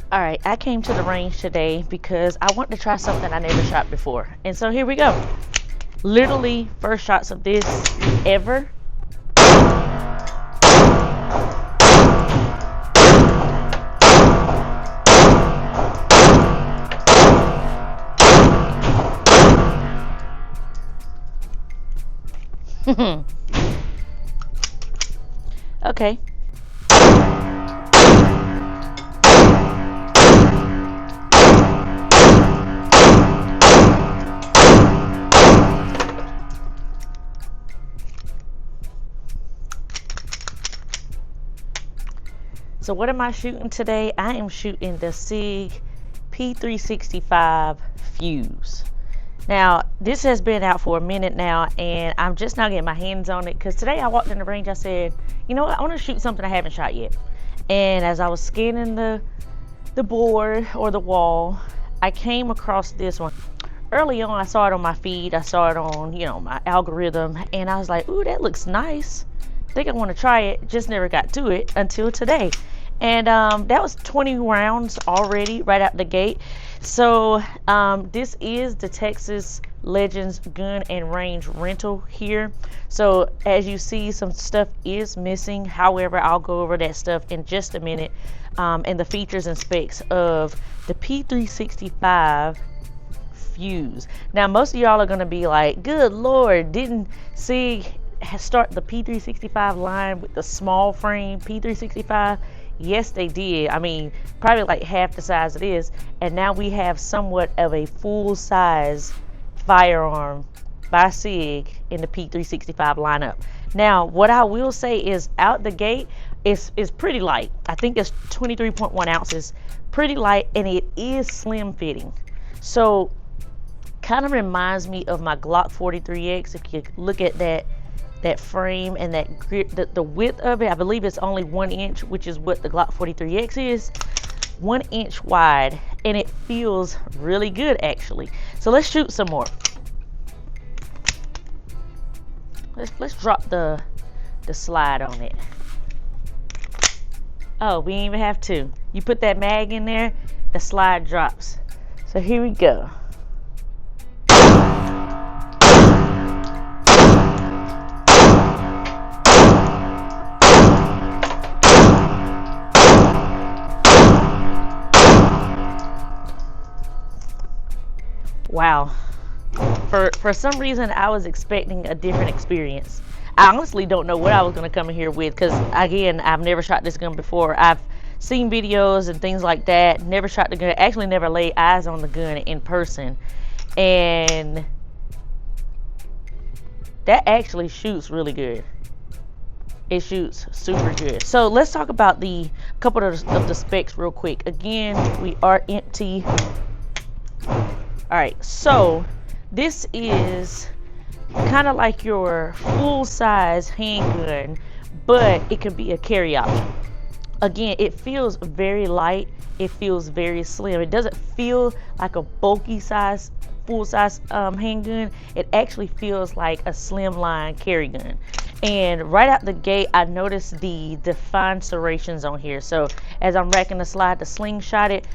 All right, I came to the range today because I want to try something I never shot before. And so here we go. Literally first shots of this ever. Okay. So what am I shooting today? I am shooting the Sig P365 Fuse. Now, this has been out for a minute now, and I'm just now getting my hands on it because today I walked in the range. I said, you know what, I want to shoot something I haven't shot yet. And as I was scanning the board or the wall, I came across this one. Early on, I saw it on my feed. I saw it on, my algorithm, and I was like, ooh, that looks nice. I think I want to try it. Just never got to it until today. And that was 20 rounds already right out the gate. So this is the Texas Legends Gun and Range rental here. So as you see, some stuff is missing. However, I'll go over that stuff in just a minute, and the features and specs of the P365 Fuse. Now, most of y'all are going to be like, good Lord, didn't Sig start the P365 line with the small frame P365? Yes, they did. I mean, probably like half the size it is. And now we have somewhat of a full-size Firearm by Sig in the P365 lineup. Now, what I will say is out the gate, is pretty light. I think it's 23.1 ounces. Pretty light, and it is slim fitting. So, kind of reminds me of my Glock 43X. If you look at that frame and that grip, the width of it, I believe it's only 1 inch, which is what the Glock 43X is. 1 inch wide, and it feels really good actually. So let's shoot some more. Let's drop the slide on it. Oh, we didn't even have to. You put that mag in there, the slide drops. So here we go. Wow. For some reason, I was expecting a different experience. I honestly don't know what I was going to come in here with because, again, I've never shot this gun before. I've seen videos and things like that. Never shot the gun. Actually, never laid eyes on the gun in person. And that actually shoots really good. It shoots super good. So let's talk about the couple of the specs real quick. Again, we are empty. All right, so this is kind of like your full-size handgun, but it can be a carry option. Again, it feels very light. It feels very slim. It doesn't feel like a bulky size, full-size handgun. It actually feels like a slimline carry gun. And right out the gate, I noticed the defined serrations on here. So as I'm racking the slide to slingshot it,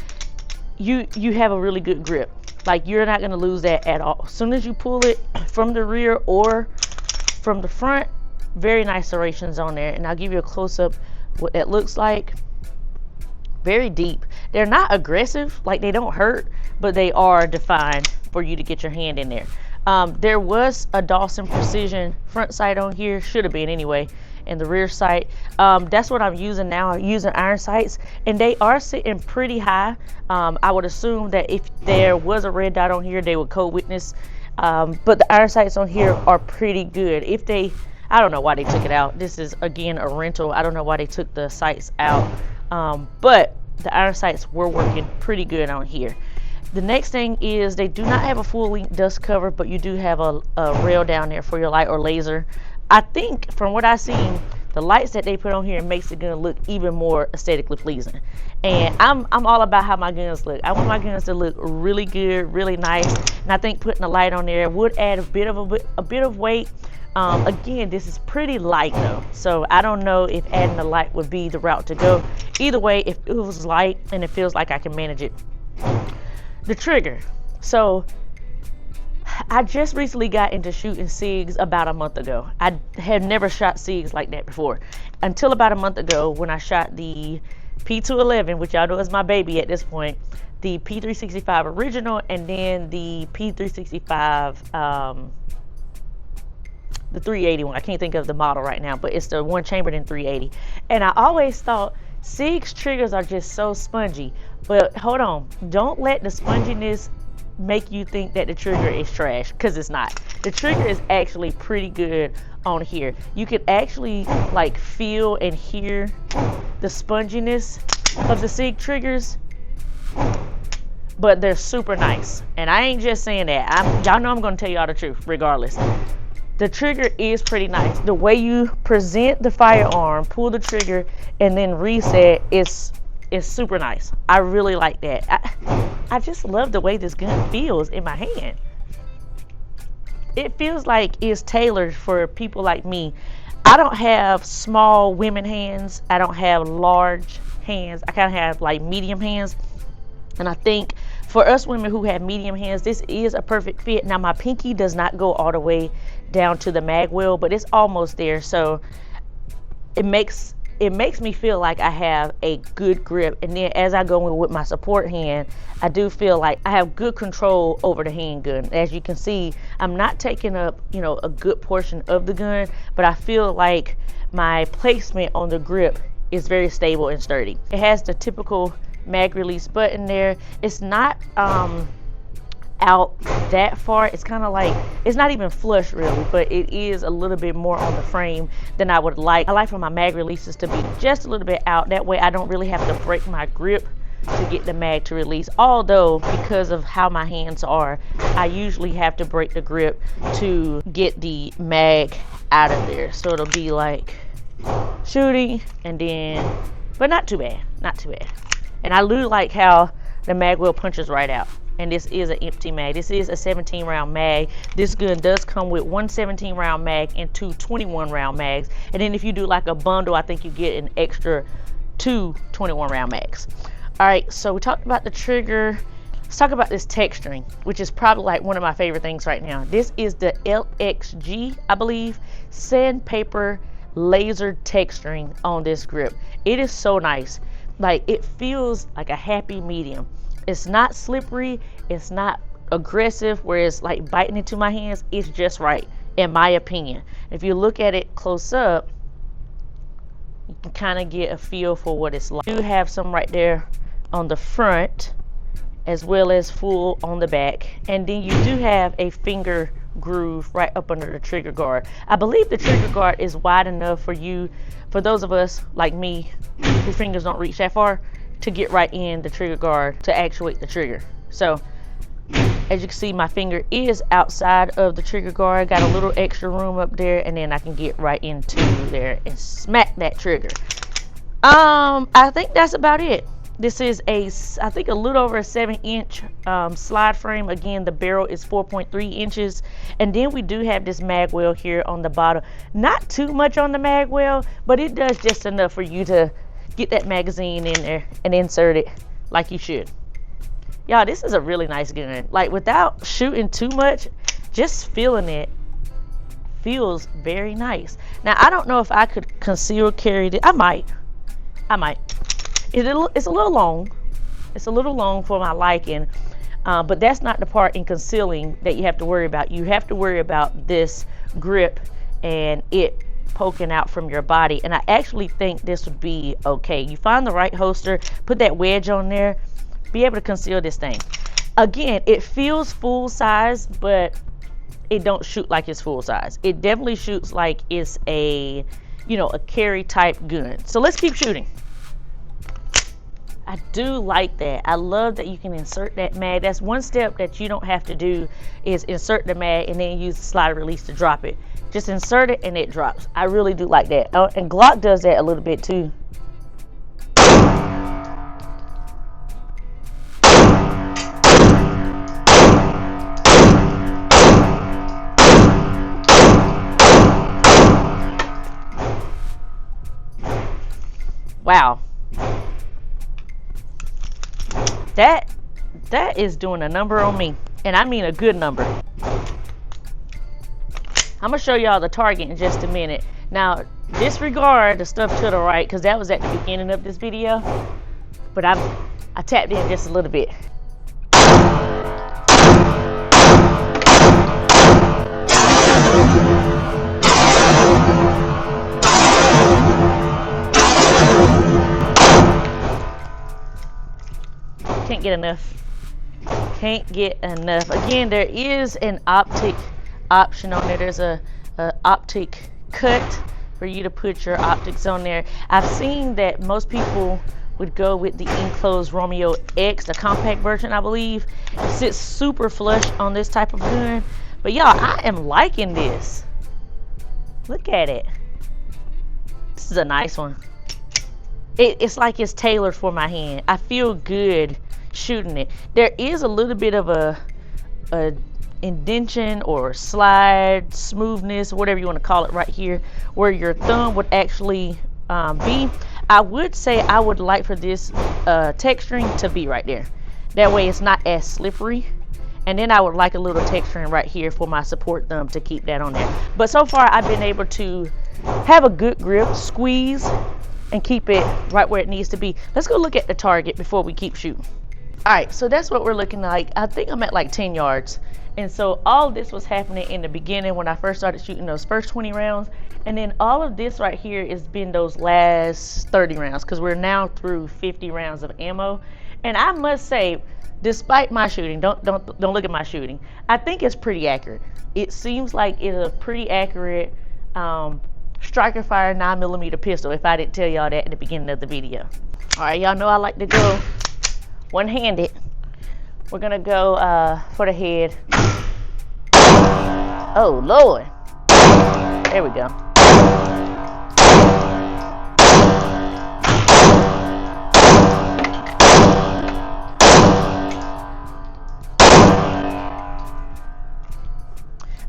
you have a really good grip. Like, you're not going to lose that at all. As soon as you pull it from the rear or from the front, very nice serrations on there. And I'll give you a close-up what that looks like. Very deep. They're not aggressive, like they don't hurt, but they are defined for you to get your hand in there. There was a Dawson Precision front sight on here, should have been anyway, and the rear sight. That's what I'm using now. I'm using iron sights, and they are sitting pretty high. I would assume that if there was a red dot on here, they would co-witness. But the iron sights on here are pretty good. I don't know why they took it out. This is, again, a rental. I don't know why they took the sights out. But the iron sights were working pretty good on here. The next thing is they do not have a full length dust cover, but you do have a rail down there for your light or laser. I think from what I've seen, The lights that they put on here makes the gun look even more aesthetically pleasing. And I'm all about how my guns look. I want my guns to look really good, really nice. And I think putting a light on there would add a bit of weight. Again, this is pretty light though, so I don't know if adding a light would be the route to go. Either way, if it was light and it feels like I can manage it. The trigger. So I just recently got into shooting SIGs about a month ago. I had never shot SIGs like that before until about a month ago when I shot the P211, which y'all know is my baby at this point, the P365 original, and then the P365 the 380 one. I can't think of the model right now, but it's the one chambered in 380. And I always thought SIG's triggers are just so spongy, but hold on, don't let the sponginess make you think that the trigger is trash, because it's not. The trigger is actually pretty good on here. You can actually like feel and hear the sponginess of the SIG triggers, but they're super nice. And I ain't just saying that. Y'all know I'm gonna tell y'all the truth regardless. The trigger is pretty nice. The way you present the firearm, pull the trigger, and then reset is super nice. I really like that. I just love the way this gun feels in my hand. It feels like it's tailored for people like me. I don't have small women hands. I don't have large hands. I kind of have like medium hands. And I think for us women who have medium hands, this is a perfect fit. Now my pinky does not go all the way down to the mag well, but it's almost there. So it makes me feel like I have a good grip. And then as I go in with my support hand, I do feel like I have good control over the handgun. As you can see, I'm not taking up, a good portion of the gun, but I feel like my placement on the grip is very stable and sturdy. It has the typical mag release button there. It's not out that far. It's kind of like, it's not even flush really, but it is a little bit more on the frame than I would like. I like for my mag releases to be just a little bit out. That way I don't really have to break my grip to get the mag to release. Although because of how my hands are, I usually have to break the grip to get the mag out of there. So it'll be like shooting and then, but not too bad, not too bad. And I do like how the mag well punches right out. And this is an empty mag. This is a 17 round mag. This gun does come with one 17 round mag and two 21 round mags. And then if you do like a bundle, I think you get an extra two 21 round mags. All right, so we talked about the trigger. Let's talk about this texturing, which is probably like one of my favorite things right now. This is the LXG, I believe, sandpaper laser texturing on this grip. It is so nice. Like, it feels like a happy medium. It's not slippery, it's not aggressive where it's like biting into my hands. It's just right, in my opinion. If you look at it close up, you can kind of get a feel for what it's like. You have some right there on the front as well as full on the back, and then you do have a finger groove right up under the trigger guard. I believe the trigger guard is wide enough for those of us like me whose fingers don't reach that far, to get right in the trigger guard to actuate the trigger. So as you can see, my finger is outside of the trigger guard, got a little extra room up there, and then I can get right into there and smack that trigger. I think that's about it. This is I think a little over a 7-inch slide frame. Again, the barrel is 4.3 inches. And then we do have this mag well here on the bottom. Not too much on the mag well, but it does just enough for you to get that magazine in there and insert it like you should. Y'all, this is a really nice gun. Like, without shooting too much, just feeling it feels very nice. Now, I don't know if I could conceal carry it. I might. It's a little long. It's a little long for my liking, but that's not the part in concealing that you have to worry about. You have to worry about this grip and it poking out from your body, and I actually think this would be okay. You find the right holster, put that wedge on there, be able to conceal this thing. Again, it feels full size, but it don't shoot like it's full size. It definitely shoots like it's a carry type gun. So let's keep shooting. I do like that. I love that you can insert that mag. That's one step that you don't have to do, is insert the mag and then use the slider release to drop it. Just insert it and it drops. I really do like that. And Glock does that a little bit too. Wow. That is doing a number on me. And I mean a good number. I'm going to show y'all the target in just a minute. Now, disregard the stuff to the right, because that was at the beginning of this video. But I tapped in just a little bit. Can't get enough. Can't get enough. Again, there is an optic option on there. There's a optic cut for you to put your optics on there. I've seen that most people would go with the enclosed Romeo X, the compact version, I believe. It sits super flush on this type of gun. But y'all, I am liking this. Look at it. This is a nice one. It's like it's tailored for my hand. I feel good shooting it. There is a little bit of a indentation or slide, smoothness, whatever you want to call it, right here where your thumb would actually be. I would say I would like for this texturing to be right there. That way it's not as slippery. And then I would like a little texturing right here for my support thumb to keep that on there. But so far I've been able to have a good grip, squeeze, and keep it right where it needs to be. Let's go look at the target before we keep shooting. All right, so that's what we're looking like. I think I'm at like 10 yards. And so all this was happening in the beginning when I first started shooting those first 20 rounds. And then all of this right here has been those last 30 rounds, because we're now through 50 rounds of ammo. And I must say, despite my shooting, don't look at my shooting, I think it's pretty accurate. It seems like it's a pretty accurate striker fire 9mm pistol, if I didn't tell y'all that at the beginning of the video. All right, y'all know I like to go one-handed. We're gonna go for the head. Oh Lord, there we go.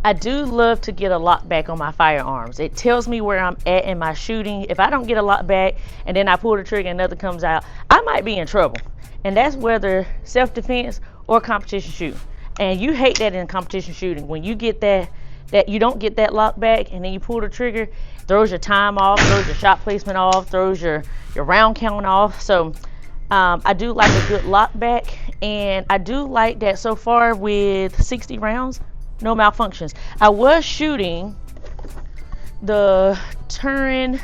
I do love to get a lock back on my firearms. It tells me where I'm at in my shooting. If I don't get a lock back and then I pull the trigger and another comes out, I might be in trouble. And that's whether self-defense or competition shooting. And you hate that in competition shooting. When you get that you don't get that lock back and then you pull the trigger, throws your time off, throws your shot placement off, throws your round count off. So I do like a good lock back, and I do like that so far with 60 rounds, no malfunctions. I was shooting the Turin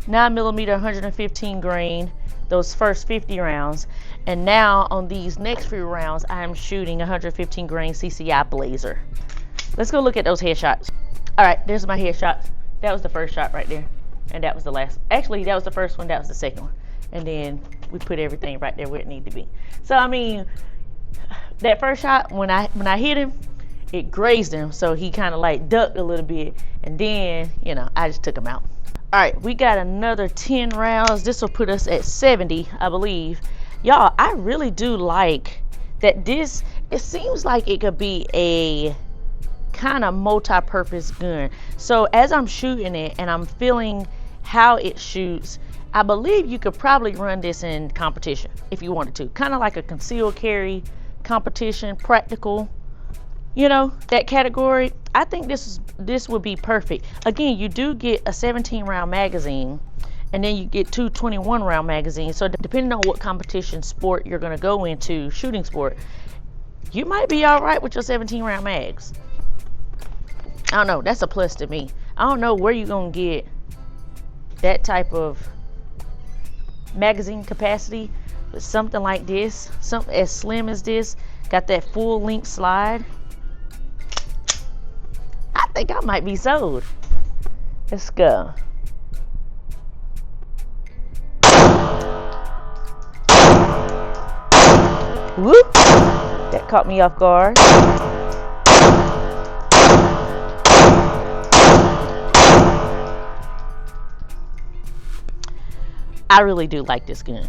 9mm 115 grain those first 50 rounds, and now on these next few rounds I'm shooting 115 grain CCI Blazer. Let's go look at those headshots. All right, there's my headshots. That was the first shot right there, and that was the last. Actually, that was the first one, that was the second one, and then we put everything right there where it needed to be. So I mean, that first shot, when I hit him, it grazed him, so he kind of like ducked a little bit, and then, you know, I just took him out. All right, we got another 10 rounds. This will put us at 70, I believe. Y'all, I really do like that this, it seems like it could be a kind of multi-purpose gun. So as I'm shooting it and I'm feeling how it shoots, I believe you could probably run this in competition if you wanted to. Kind of like a concealed carry competition, practical, you know, that category. I think this would be perfect. Again, you do get a 17 round magazine, and then you get two 21 round magazines. So depending on what competition sport you're going to go into, shooting sport, you might be all right with your 17 round mags. I don't know, that's a plus to me. I don't know where you're going to get that type of magazine capacity, but something like this, something as slim as this, got that full length slide. I think I might be sold. Let's go. Whoop! That caught me off guard. I really do like this gun.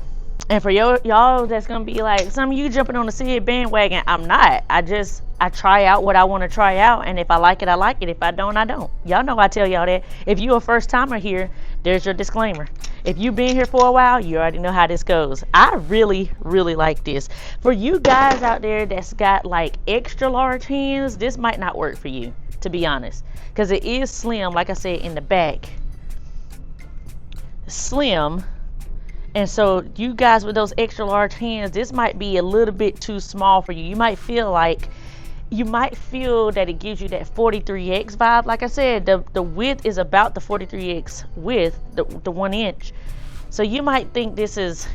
And for y'all that's gonna be like, some of you jumping on the Sig bandwagon, I'm not. I try out what I want to try out, and if I like it, I like it. If I don't, I don't. Y'all know I tell y'all that. If you a first timer here, there's your disclaimer. If you've been here for a while, you already know how this goes. I really, really like this. For you guys out there that's got like extra large hands, this might not work for you, to be honest, because it is slim, like I said, in the back. Slim. And so you guys with those extra large hands, this might be a little bit too small for you. You might feel that it gives you that 43X vibe. Like I said, the width is about the 43X width, the 1 inch. So you might think this is,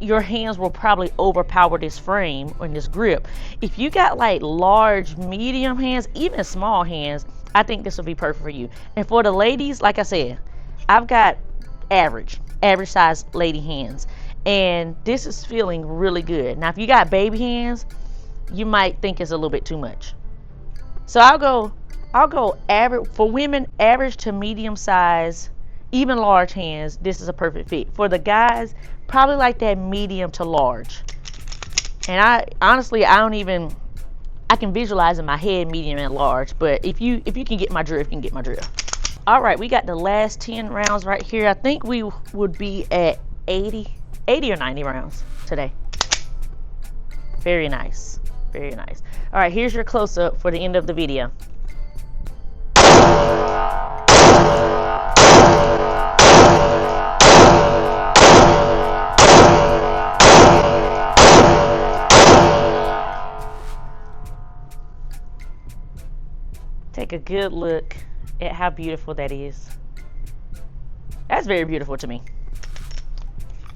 your hands will probably overpower this frame and this grip. If you got like large, medium hands, even small hands, I think this will be perfect for you. And for the ladies, like I said, I've got average size lady hands, and this is feeling really good. Now if you got baby hands, you might think it's a little bit too much. So I'll go average for women, average to medium size, even large hands. This is a perfect fit. For the guys, probably like that medium to large. And I honestly, I can visualize in my head medium and large, but if you can get my drift, you can get my drift. All right, we got the last 10 rounds right here. I think we would be at 80 or 90 rounds today. Very nice, very nice. All right, here's your close-up for the end of the video. Take a good look at how beautiful that is. That's very beautiful to me.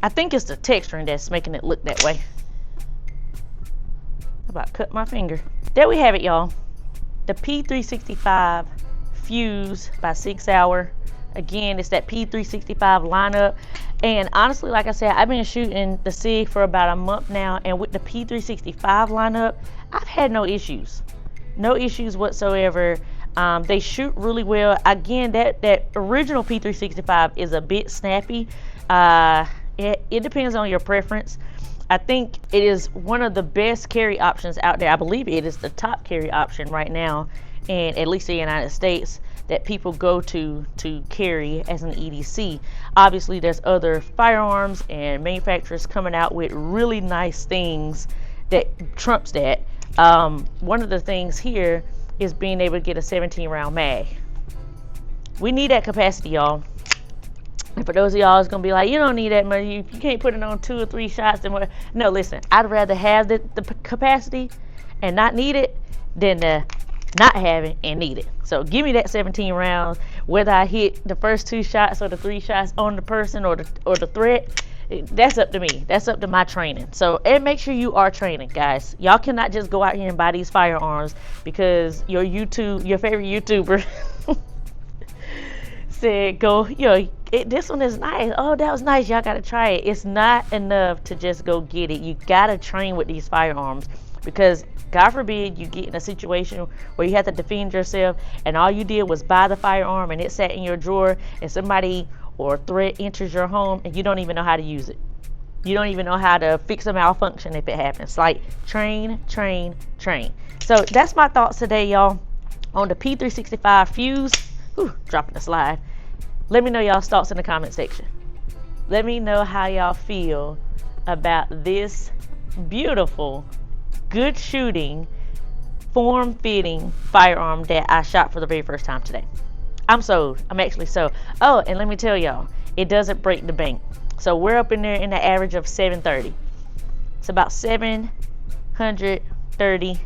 I think it's the texturing that's making it look that way. About cut my finger. There we have it, y'all. The P365 Fuse by Sig Sauer. Again, it's that P365 lineup. And honestly, like I said, I've been shooting the Sig for about a month now, and with the P365 lineup, I've had no issues. No issues whatsoever. They shoot really well. Again, that original P365 is a bit snappy. It depends on your preference. I think it is one of the best carry options out there. I believe it is the top carry option right now, in at least the United States, that people go to carry as an EDC. Obviously, there's other firearms and manufacturers coming out with really nice things that trumps that. One of the things here is being able to get a 17 round mag. We need that capacity, y'all. And for those of y'all that's gonna be like, you don't need that much, you can't put it on 2 or 3 shots, then what? No, listen, I'd rather have the capacity and not need it than not have it and need it. So give me that 17 rounds, whether I hit the first 2 shots or the 3 shots on the person or the threat. That's up to me. That's up to my training. So, and make sure you are training, guys. Y'all cannot just go out here and buy these firearms because your favorite YouTuber said, this one is nice. Oh, that was nice. Y'all got to try it. It's not enough to just go get it. You got to train with these firearms, because God forbid you get in a situation where you have to defend yourself and all you did was buy the firearm and it sat in your drawer and somebody or a threat enters your home and you don't even know how to use it. You don't even know how to fix a malfunction if it happens. Like, train. So that's my thoughts today, y'all, on the P365 Fuse. Whew, dropping the slide. Let me know y'all's thoughts in the comment section. Let me know how y'all feel about this beautiful, good shooting, form-fitting firearm that I shot for the very first time today. I'm sold. I'm actually sold. Oh, and let me tell y'all, it doesn't break the bank. So we're up in there in the average of 730. It's about 730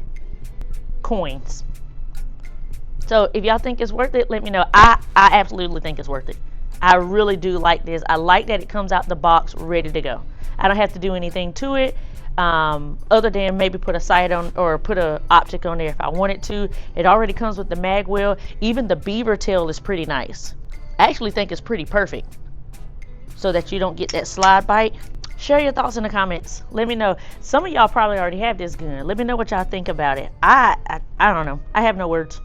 coins. So if y'all think it's worth it, let me know. I absolutely think it's worth it. I really do like this. I like that it comes out the box ready to go. I don't have to do anything to it. Other than maybe put a sight on or put a optic on there if I wanted to. It already comes with the mag wheel. Even the beaver tail is pretty nice. I actually think it's pretty perfect so that you don't get that slide bite. Share your thoughts in the comments. Let me know. Some of y'all probably already have this gun. Let me know what y'all think about it. I don't know. I have no words.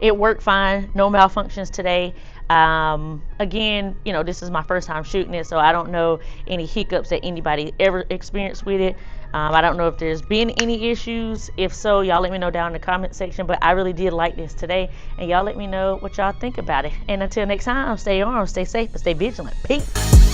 It worked fine. No malfunctions today. Again, this is my first time shooting it, so I don't know any hiccups that anybody ever experienced with it. I don't know if there's been any issues. If so, y'all let me know down in the comment section. But I really did like this today, and y'all let me know what y'all think about it. And until next time, stay armed, stay safe, and stay vigilant. Peace.